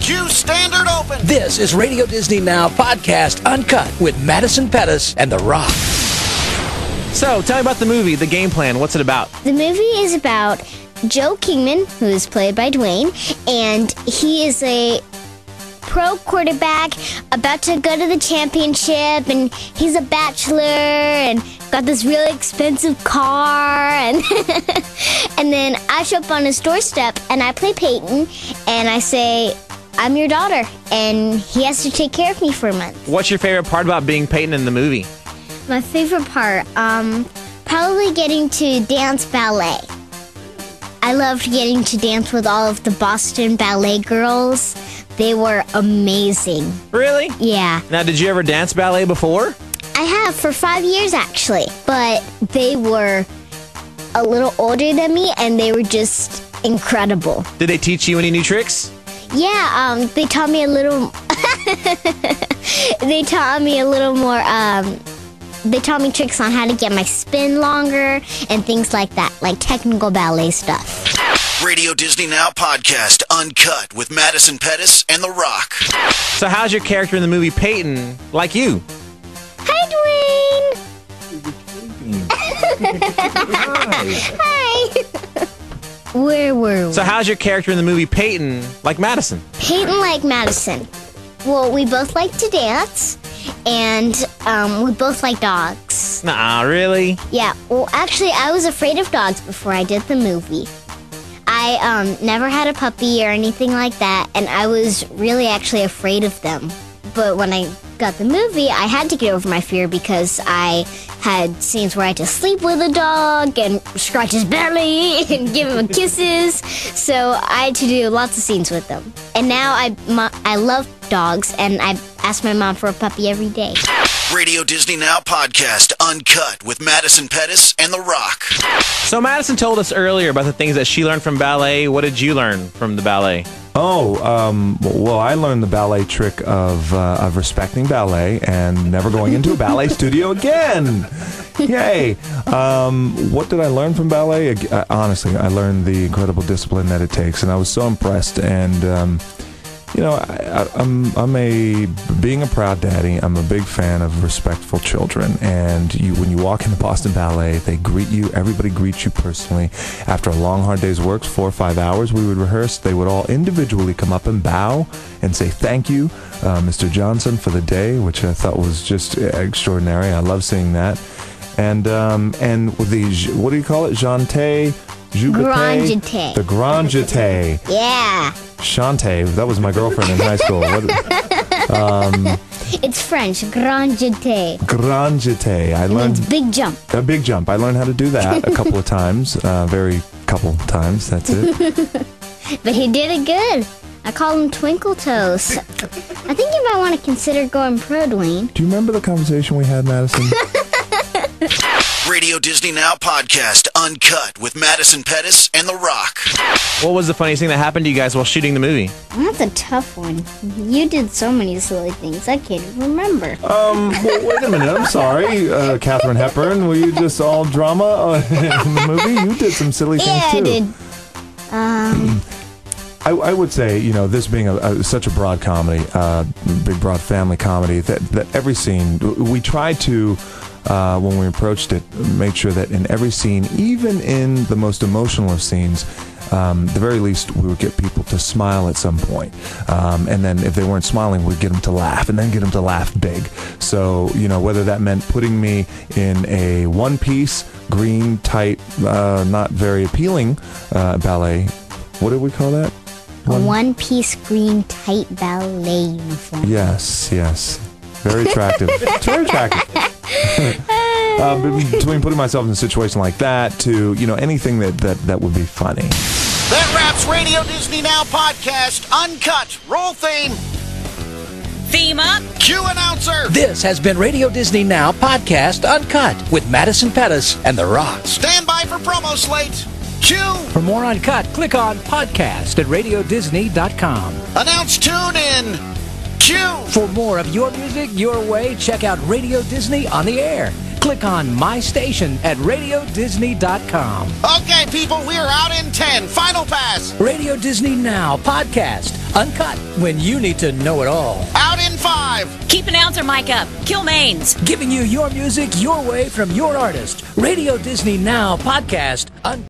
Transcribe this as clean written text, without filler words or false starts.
Q Standard Open. This is Radio Disney Now Podcast Uncut with Madison Pettis and The Rock. So, tell me about the movie, the game plan. What's it about? The movie is about Joe Kingman, who is played by Dwayne, and he is a pro quarterback about to go to the championship, and he's a bachelor and got this really expensive car, and and then I show up on his doorstep and I play Peyton and I say, I'm your daughter, and he has to take care of me for a month. What's your favorite part about being Peyton in the movie? My favorite part, probably getting to dance ballet. I loved getting to dance with all of the Boston ballet girls. They were amazing. Really? Yeah. Now, did you ever dance ballet before? I have for 5 years, actually. But they were a little older than me, and they were just incredible. Did they teach you any new tricks? Yeah, they taught me a little... They taught me a little more... They taught me tricks on how to get my spin longer and things like that, like technical ballet stuff. Radio Disney Now Podcast Uncut with Madison Pettis and The Rock. So how's your character in the movie Peyton like you? Hi, Dwayne! Hi! Where were we? So how's your character in the movie Peyton like Madison? Peyton like Madison. Well, we both like to dance, and we both like dogs. Nah, really? Yeah, well, actually, I was afraid of dogs before I did the movie. I never had a puppy or anything like that, and I was really actually afraid of them. But when I got the movie, I had to get over my fear because I had scenes where I had to sleep with a dog and scratch his belly and give him kisses. So I had to do lots of scenes with them. And now I love dogs, and I ask my mom for a puppy every day. Radio Disney Now Podcast Uncut with Madison Pettis and The Rock. So Madison told us earlier about the things that she learned from ballet. What did you learn from the ballet? Well, I learned the ballet trick of respecting ballet and never going into a ballet studio again. Yay! What did I learn from ballet? Honestly, I learned the incredible discipline that it takes, and I was so impressed. And being a proud daddy, I'm a big fan of respectful children. And when you walk into Boston Ballet, they greet you. Everybody greets you personally. After a long, hard day's work, 4 or 5 hours, we would rehearse. They would all individually come up and bow and say thank you, Mr. Johnson, for the day, which I thought was just extraordinary. I love seeing that. And with the, what do you call it? Janté? Grand jeté. The Grand jeté. Yeah. Shante, that was my girlfriend in high school. It's French, grand jeté. Grand jeté. I learned means big jump. A big jump. I learned how to do that a couple of times. Very couple times. That's it. But he did it good. I call him Twinkle Toes. I think you might want to consider going pro, Dwayne. Do you remember the conversation we had, Madison? Radio Disney Now Podcast Uncut with Madison Pettis and The Rock. What was the funniest thing that happened to you guys while shooting the movie? Well, that's a tough one. You did so many silly things, I can't even remember. Well, wait a minute. I'm sorry, Katharine Hepburn. Were you just all drama in the movie? You did some silly things, too. Yeah, I did. I would say, this being such a broad comedy, big broad family comedy, that every scene, we tried to, when we approached it, made sure that in every scene, even in the most emotional of scenes, the very least, we would get people to smile at some point. And then if they weren't smiling, we'd get them to laugh, and then get them to laugh big. So, whether that meant putting me in a one-piece, green, tight, not very appealing ballet. What did we call that? A one-piece green tight ballet uniform. Yes. Very attractive. It's very attractive. Between putting myself in a situation like that to, anything that would be funny. That wraps Radio Disney Now Podcast Uncut. Roll theme. Theme up. Cue announcer. This has been Radio Disney Now Podcast Uncut with Madison Pettis and The Rock. Stand by for promo slate. Cue. For more Uncut, click on podcast at radiodisney.com. Announce tune in. Cue. For more of your music your way, check out Radio Disney on the Air. Click on My Station at RadioDisney.com. Okay, people, we are out in 10. Final pass. Radio Disney Now podcast. Uncut when you need to know it all. Out in 5. Keep announcer mic up. Kill mains. Giving you your music your way from your artist. Radio Disney Now podcast.